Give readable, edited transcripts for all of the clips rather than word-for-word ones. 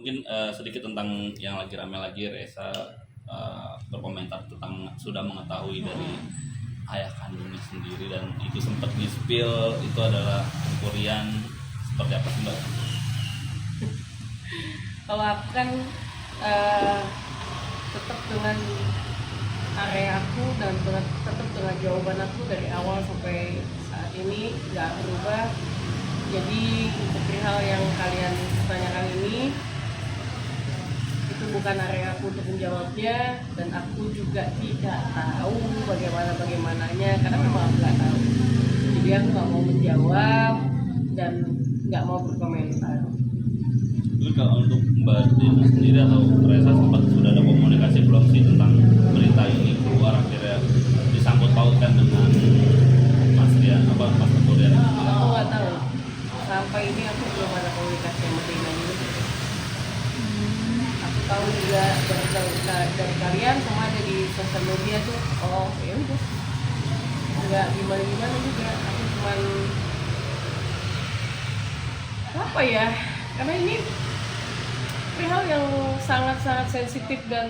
Mungkin sedikit tentang yang lagi rame lagi, Reza berkomentar tentang sudah mengetahui dari ayah kandungnya sendiri, dan itu sempat di-spill itu adalah pencurian. Seperti apa sih Mbak? Kalau aku kan eh, tetap dengan area aku dan tetap dengan jawaban aku dari awal sampai saat ini nggak berubah. Jadi untuk hal yang kalian tanyakan ini itu bukan area aku untuk menjawabnya, dan aku juga tidak tahu bagaimananya karena memang aku nggak tahu. Jadi aku nggak mau menjawab dan nggak mau berkomentar. Jadi kalau untuk Mbak Dina sendiri atau Reza sempat sudah ada komunikasi belum sih tentang berita ini keluar, akhirnya disangkut pautkan dengan Mas Rian Mas Rian? Aku nggak tahu, sampai ini aku belum ada komunikasi sama Dina ini. Aku tahu juga dari kalian sama ada di sosial media tuh. Oh ya udah, nggak gimana juga. Aku cuman apa ya, karena ini hal yang sangat-sangat sensitif dan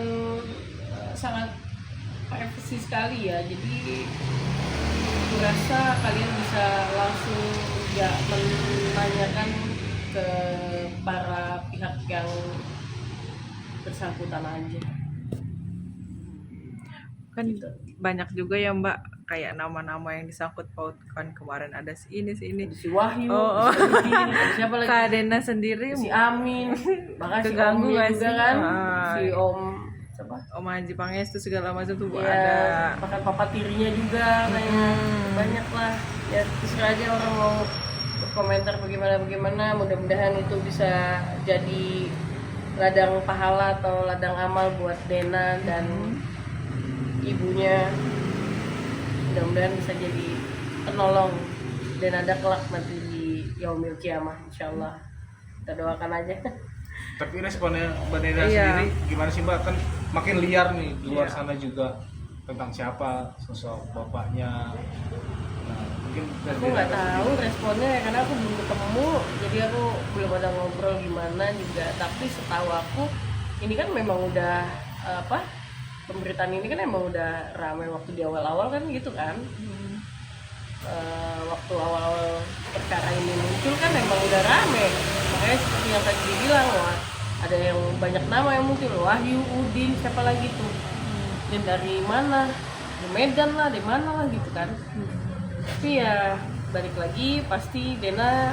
sangat privasi sekali ya. Jadi aku rasa kalian bisa langsung ya menanyakan ke para pihak yang bersangkutan aja. Kan banyak juga ya Mbak, kayak nama-nama yang disangkut pautkan. Kemarin ada si ini Ada si Wahyu, Oh, ada siapa lagi? Kak Dena sendiri Si Amin, bahkan si keganggu Omnya gak juga sih? kan, Ah, si Om siapa? Om Haji Pangestu segala macam tuh Ya, ada. bahkan papa tirinya juga kayaknya banyak lah. Ya terserah aja orang mau berkomentar bagaimana, mudah-mudahan itu bisa jadi ladang pahala atau ladang amal buat Dena dan ibunya. Mudah-mudahan bisa jadi penolong dan ada kelak nanti di yaumil kiamah, insyaallah. Kita doakan aja. Tapi responnya Mbak Dena Iya. sendiri gimana sih Mbak? Kan makin liar nih di luar Iya. sana juga tentang siapa sosok bapaknya. Nah, mungkin dari Aku nggak tahu responnya ya, karena aku belum ketemu, jadi aku belum ada ngobrol gimana juga. Tapi setahu aku ini kan memang udah pemberitaan ini kan emang udah ramai waktu di awal-awal kan gitu kan. Waktu awal-awal perkara ini muncul kan emang udah rame, makanya seperti yang tadi dibilang, wah ada yang banyak nama yang muncul, Wahyu, Udin, siapa lagi tuh, dan dari mana, di Medan lah, di mana lah gitu kan. Tapi ya balik lagi pasti Dena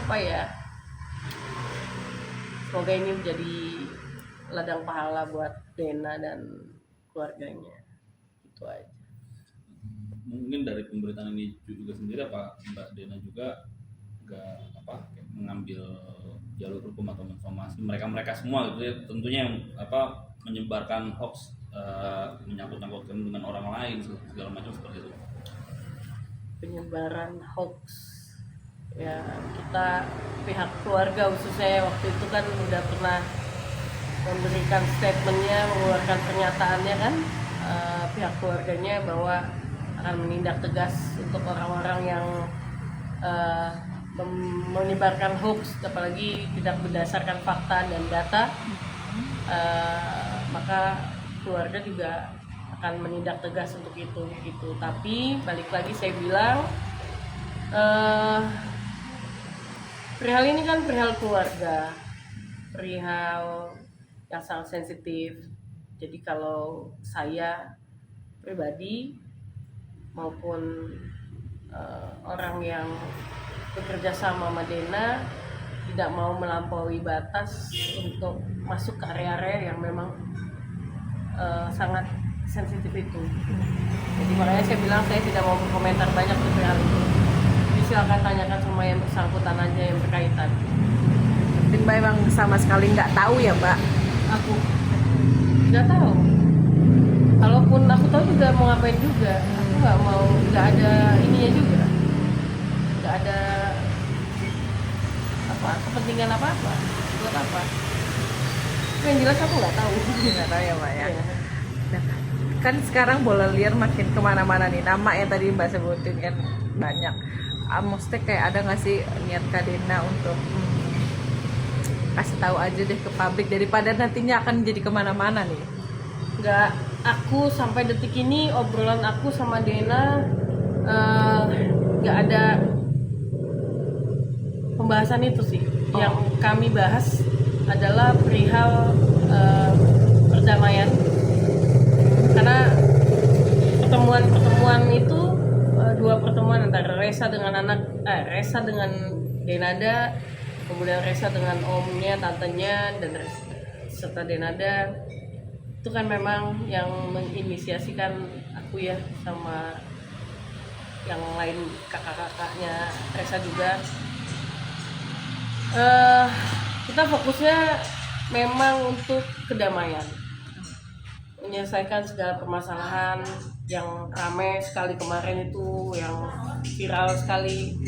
apa ya, semoga ini menjadi ladang pahala buat Dena dan keluarganya, itu aja. Mungkin dari pemberitaan ini juga sendiri, apa Mbak Dena juga nggak kayak mengambil jalur hukum atau informasi mereka semua gitu ya, tentunya yang menyebarkan hoax, menyangkut-nyangkutkan dengan orang lain segala macam seperti itu. Penyebaran hoax ya, kita pihak keluarga khususnya waktu itu kan udah pernah memberikan statementnya, mengeluarkan pernyataannya kan, pihak keluarganya bahwa akan menindak tegas untuk orang-orang yang menyebarkan hoax, apalagi tidak berdasarkan fakta dan data. Maka keluarga juga akan menindak tegas untuk itu gitu. Tapi balik lagi saya bilang, perihal ini kan perihal keluarga, perihal yang sangat sensitif. Jadi kalau saya pribadi maupun orang yang bekerja sama Dena tidak mau melampaui batas untuk masuk ke area-area yang memang sangat sensitif itu. Jadi makanya saya bilang saya tidak mau berkomentar banyak tentang hal itu. Jadi silakan tanyakan sama yang bersangkutan aja, yang berkaitan. Tapi Mbak emang sama sekali nggak tahu ya Mbak? Aku nggak tahu. Kalaupun aku tahu juga mau ngapain juga. Aku nggak ada ininya juga. Nggak ada kepentingan apa-apa. Buat apa? Yang jelas aku nggak tahu. Nggak tahu ya Mbak ya. Iya. Nah, kan sekarang bola liar makin kemana-mana nih, nama yang tadi Mbak sebutin kan banyak. Maksudnya kayak ada nggak sih niat Kak Dena untuk kasih tahu aja deh ke publik daripada nantinya akan jadi kemana-mana nih. Nggak, aku sampai detik ini obrolan aku sama Dena nggak ada pembahasan itu sih. Yang kami bahas adalah perihal perdamaian, karena pertemuan itu dua pertemuan antara Resa dengan Resa dengan Denada, kemudian Resa dengan omnya, tantenya, dan serta Denada. Itu kan memang yang menginisiasikan aku ya, sama yang lain kakak-kakaknya Resa juga. Kita fokusnya memang untuk kedamaian, menyelesaikan segala permasalahan yang ramai sekali kemarin itu, yang viral sekali,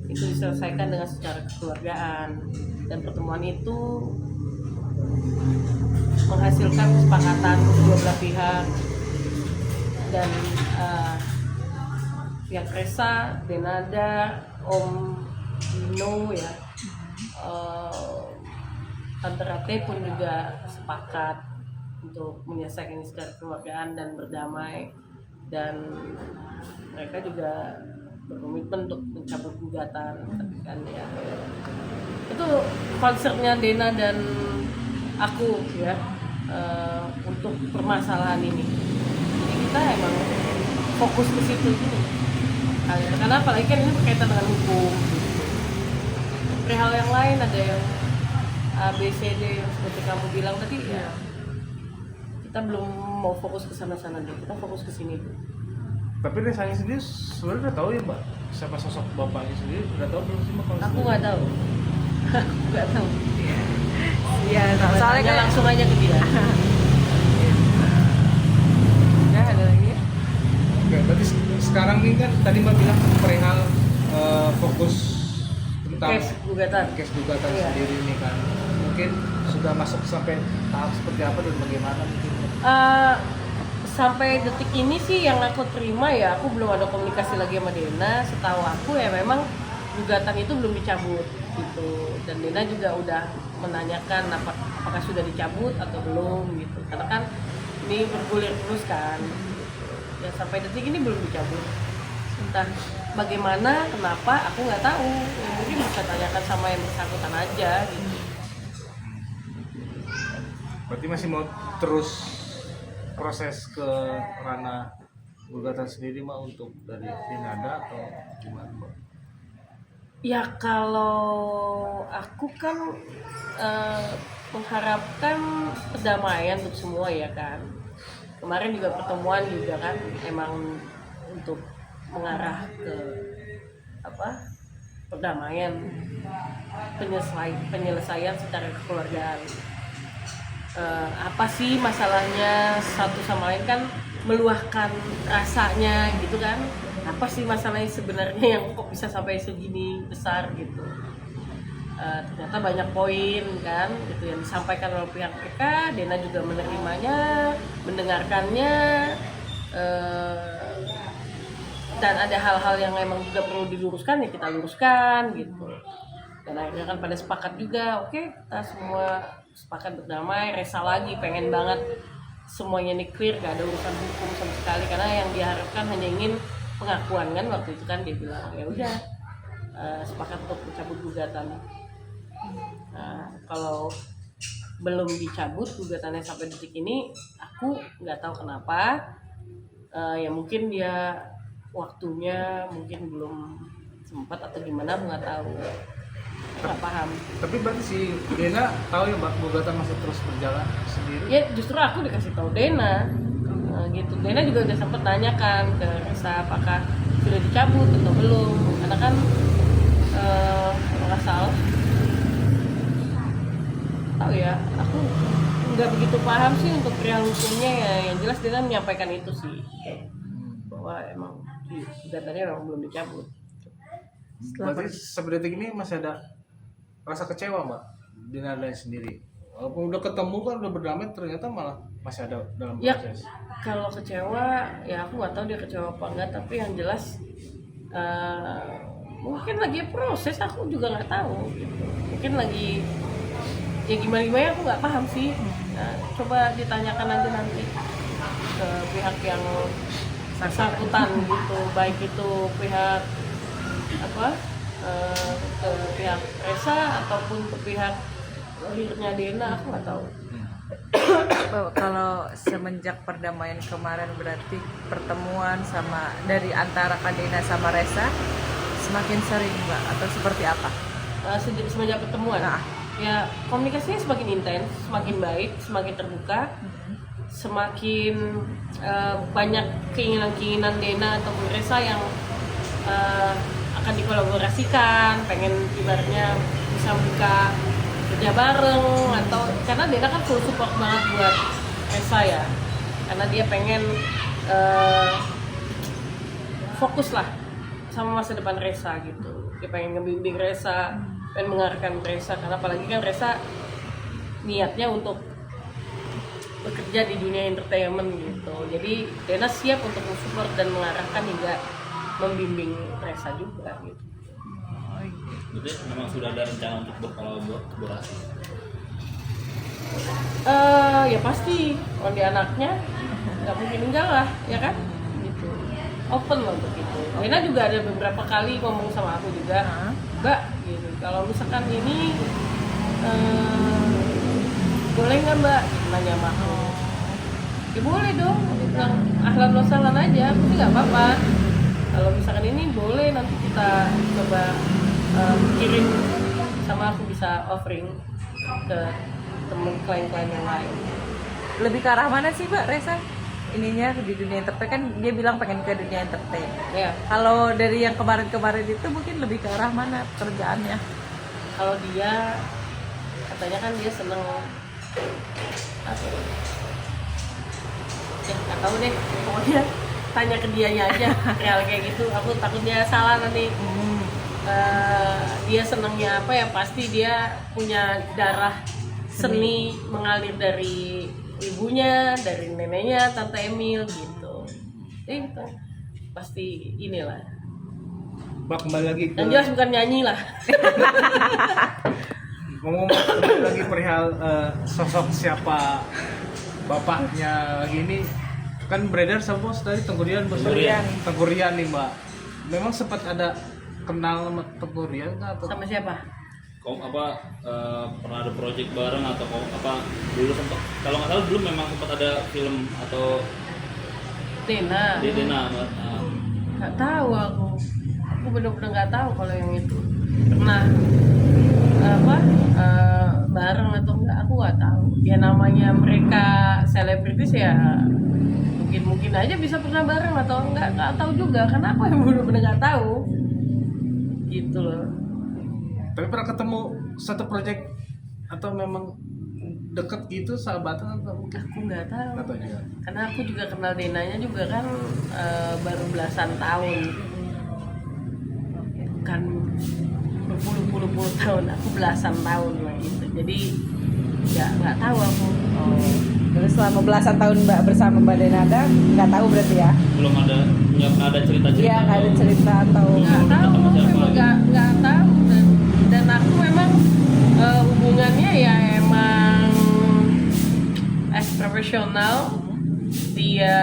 itu diselesaikan dengan secara kekeluargaan. Dan pertemuan itu menghasilkan kesepakatan kedua belah pihak, dan pihak Resa, Denada, Om Dino ya, Tante Rate pun juga sepakat untuk menyelesaikan secara kekeluargaan dan berdamai, dan mereka juga berkomitmen untuk mencabut gugatan. Tapi kan ya, itu konsepnya Dena dan aku ya, untuk permasalahan ini. Jadi kita emang fokus ke situ dulu. Karena apalagi kan ini berkaitan dengan hukum. Perihal yang lain ada yang A, B, C, D yang seperti kamu bilang tadi ya. Kita belum mau fokus ke sana-sana dulu. Kita fokus ke sini dulu. Tapi Resanya sendiri sebenarnya udah tahu ya Mbak, siapa sosok bapaknya sendiri, udah tahu belum sih Mbak? Aku nggak tahu. Aku nggak tahu. Iya, soalnya Tanya kan langsung aja ke dia. ya ada lagi. Oke, berarti sekarang ini kan tadi Mbak bilang perihal fokus tentang Case gugatan. case gugatan Iya. sendiri ini kan. Mungkin sudah masuk sampai tahap seperti apa dan bagaimana mungkin? Sampai detik ini sih yang aku terima ya, aku belum ada komunikasi lagi sama Dena. Setahu aku ya memang gugatan itu belum dicabut gitu, dan Dena juga udah menanyakan apakah sudah dicabut atau belum gitu, karena kan ini bergulir terus kan. Ya sampai detik ini belum dicabut, entah bagaimana, kenapa, aku nggak tahu. Ya, mungkin bisa tanyakan sama yang bersangkutan aja gitu. Berarti masih mau terus proses ke ranah gugatan sendiri Mbak untuk dari Denada atau gimana Mbak? Ya kalau aku kan mengharapkan perdamaian untuk semua ya kan. Kemarin juga pertemuan juga kan emang untuk mengarah ke perdamaian, penyelesaian secara kekeluargaan. Apa sih masalahnya satu sama lain, kan meluahkan rasanya gitu kan. Apa sih masalahnya sebenarnya yang kok bisa sampai segini besar gitu. Ternyata banyak poin kan gitu yang disampaikan oleh pihak mereka. Dena juga menerimanya, mendengarkannya, dan ada hal-hal yang emang juga perlu diluruskan ya kita luruskan gitu. Dan akhirnya kan pada sepakat juga, oke, kita semua sepakat berdamai. Resa lagi pengen banget semuanya ini clear, gak ada urusan hukum sama sekali, karena yang diharapkan hanya ingin pengakuan kan. Waktu itu kan dia bilang ya udah, sepakat untuk mencabut gugatan. Kalau belum dicabut gugatannya sampai detik ini, aku nggak tahu kenapa. Ya mungkin dia waktunya mungkin belum sempat atau gimana, aku nggak tahu, nggak paham. Tapi berarti si Dena tahu ya Mbak gugatan masih terus berjalan sendiri? Ya justru aku dikasih tahu Dena, gitu. Dena juga udah sempet nanyakan ke Resa apakah sudah dicabut atau belum, karena kan nggak salah tahu ya, aku nggak begitu paham sih untuk perihal hukumnya ya. Yang jelas Dena menyampaikan itu sih, bahwa emang gugatannya memang belum dicabut. Berarti sampai detik ini masih ada rasa kecewa Mbak Denada sendiri, walaupun udah ketemu kan udah berdamai, ternyata malah masih ada dalam Ya, proses. kalau kecewa ya aku nggak tahu dia kecewa apa enggak, tapi yang jelas mungkin lagi proses, aku juga nggak tahu gitu. Mungkin lagi ya gimana aku nggak paham sih. Nah, coba ditanyakan aja nanti ke pihak yang bersangkutan gitu, baik itu pihak apa ke pihak Resa ataupun ke pihak lahirnya Dena, aku nggak tahu. Kalau semenjak perdamaian kemarin berarti pertemuan sama dari antara Kak Dena sama Resa semakin sering Mbak atau seperti apa? Semenjak pertemuan, Nah. ya komunikasinya semakin intens, semakin baik, semakin terbuka, semakin banyak keinginan-keinginan Dena atau Resa yang akan dikolaborasikan, pengen ibaratnya bisa buka kerja bareng, atau karena Dena kan full support banget buat Resa ya, karena dia pengen fokus lah sama masa depan Resa gitu. Dia pengen ngebimbing Resa, pengen mengarahkan Resa, karena apalagi kan Resa niatnya untuk bekerja di dunia entertainment gitu. Jadi Dena siap untuk mensupport dan mengarahkan hingga membimbing Resa juga gitu. Jadi memang sudah ada rencana untuk berkolaborasi. Ya pasti, kalau dia anaknya nggak mungkin enggak lah, ya kan? Gitu. Open lah untuk itu. Dena juga ada beberapa kali ngomong sama aku juga, Mbak, gitu. Kalau misalkan ini boleh nggak Mbak? Nanya sama aku. Ya boleh dong. Dia bilang ahlan wa sahlan aja, aku sih nggak apa-apa. Kalau misalkan ini boleh, nanti kita coba kirim, sama aku bisa offering ke temen klien-klien yang lain. Lebih ke arah mana sih Mbak Resa? Ininya di dunia entertain kan dia bilang pengen ke dunia entertain. Ya, Kalau dari yang kemarin-kemarin itu mungkin lebih ke arah mana kerjaannya? kalau dia katanya kan dia seneng apa? Ya nggak tahu deh, pokoknya tanya ke dianya aja real kayak gitu. Aku takutnya salah nanti. Dia senangnya apa ya, pasti dia punya darah seni mengalir dari ibunya, dari neneknya, tante Emil gitu. Gitu. Pasti inilah. Mbak, kembali lagi ke Yang jelas bukan nyanyi lah. ngomong kembali lagi perihal sosok siapa bapaknya lagi ini, kan beredar sama bos dari Tenggurian, bos Tenggurian. Tenggurian nih Mbak. Memang sempat ada kenal sama Tenggurian nggak, atau Sama siapa? Kok pernah ada project bareng atau dulu sempat, kalau nggak salah dulu memang sempat ada film atau Dena. di Dena Nggak tahu aku. Aku bener-bener nggak tahu kalau yang itu pernah bareng atau enggak, aku nggak tahu. Ya namanya mereka selebritis ya, mungkin aja bisa pernah bareng atau nggak tahu juga, karena aku yang bener-bener nggak tahu gitu loh. tapi pernah ketemu satu project atau memang deket gitu, sahabatan atau mungkin Aku nggak tahu, atau juga karena aku juga kenal Denanya juga kan baru belasan tahun, bukan berpuluh-puluh tahun, aku belasan tahun lah gitu. Jadi ya nggak tahu aku. Terus selama belasan tahun Mbak bersama Mbak Denada nggak tahu berarti ya? belum ada, nggak pernah ada cerita-cerita. Iya nggak ada cerita atau Nggak tahu, Sama siapa memang lagi? nggak tahu, dan aku memang hubungannya ya emang profesional. Dia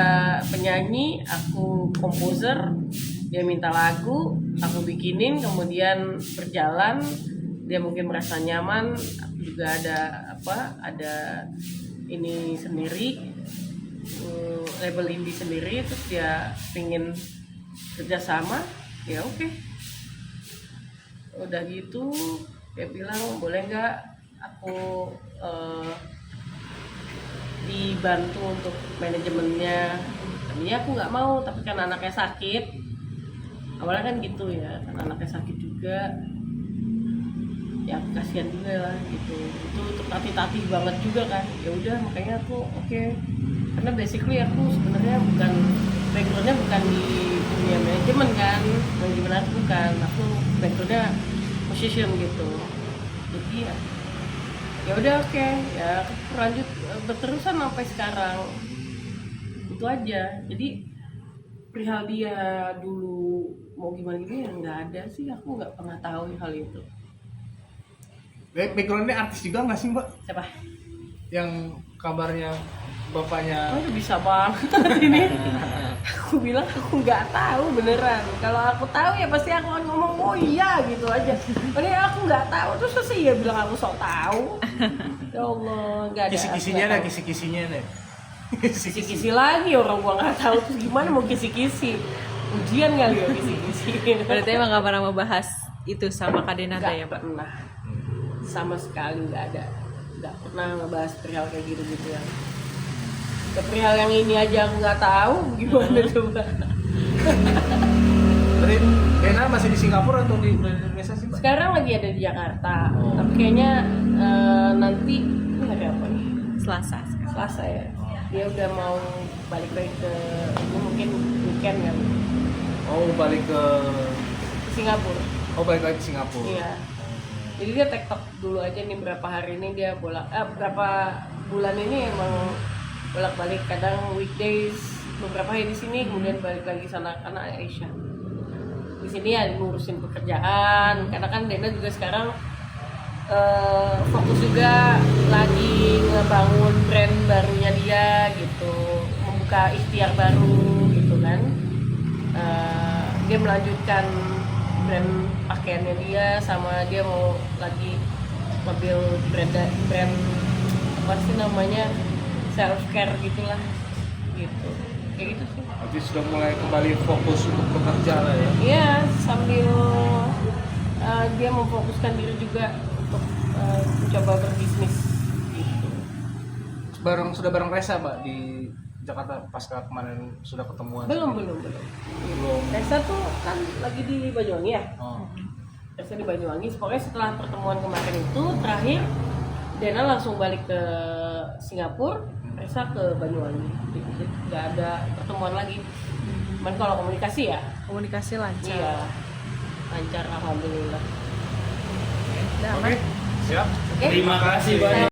penyanyi, aku komposer. Dia minta lagu, aku bikinin, kemudian berjalan. Dia mungkin merasa nyaman, aku juga ada ini sendiri, label indie sendiri, terus dia pingin kerjasama, ya oke. Udah gitu dia bilang boleh nggak aku dibantu untuk manajemennya. Tadinya aku nggak mau, tapi kan anaknya sakit, awalnya kan gitu ya, kan anaknya sakit juga, ya kasihan juga lah gitu. Itu untuk tati-tati banget juga kan. Ya udah, makanya aku oke. Karena basically aku sebenarnya bukan, backgroundnya bukan di dunia manajemen kan, manajemen aku bukan, aku backgroundnya musician gitu. Jadi ya udah oke, ya aku lanjut berterusan sampai sekarang. Itu aja. Jadi perihal dia dulu mau gimana ya nggak ada sih, aku nggak pernah tahu hal itu. Background ini artis juga nggak sih Mbak? Siapa? Yang kabarnya bapaknya. Oh, bisa banget ini. Aku bilang aku nggak tahu beneran. Kalau aku tahu ya pasti aku akan ngomong oh iya gitu aja. Padahal aku nggak tahu terus pasti ya bilang aku sok tahu. Ya Allah, nggak ada. Kisi-kisinya nggak ada, tahu. kisi-kisinya nih. Kisi-kisi lagi orang gua nggak tahu terus gimana mau kisi-kisi. Ujian kali ya kisi-kisi. Berarti emang gak pernah membahas itu sama Kak Denada ya, Nggak Pak? pernah. Sama sekali nggak ada. Nggak pernah ngebahas perihal kayak gitu-gitu ya. Ke perihal yang ini aja aku nggak tahu gimana coba. Berarti Dena masih di Singapura atau di Indonesia sih Mbak? Sekarang lagi ada di Jakarta, tapi kayaknya nanti ini hari apa nih? Selasa. Selasa ya. Dia udah mau balik lagi ke ini mungkin weekend kan Oh balik ke Singapura. balik lagi ke Singapura. Iya. Jadi dia TikTok dulu aja nih berapa hari ini dia berapa bulan ini emang bolak-balik kadang weekdays beberapa hari di sini kemudian balik lagi sana karena Aisyah. Di sini ya ngurusin pekerjaan karena kan Dena juga sekarang fokus juga lagi ngebangun brand barunya dia gitu, membuka ikhtiar baru gitu kan. Dia melanjutkan brand pakaiannya dia sama dia mau lagi ngambil brand apa sih namanya self care gitulah gitu kayak gitu sih. Berarti sudah mulai kembali fokus untuk bekerja lah ya. Iya, sambil dia memfokuskan diri juga untuk mencoba berbisnis gitu. Sudah bareng Resa Mbak di Jakarta pasca kemarin sudah ketemuan. Belum. Belum. Resa tuh kan lagi di Banyuwangi ya. Oh. Resa di Banyuwangi. Pokoknya setelah pertemuan kemarin itu terakhir Dena langsung balik ke Singapura, Resa ke Banyuwangi. Jadi nggak ada pertemuan lagi. Cuman kalau komunikasi ya, Komunikasi lancar. iya lancar alhamdulillah. Udah, Oke. Siap. Oke. Terima kasih banyak.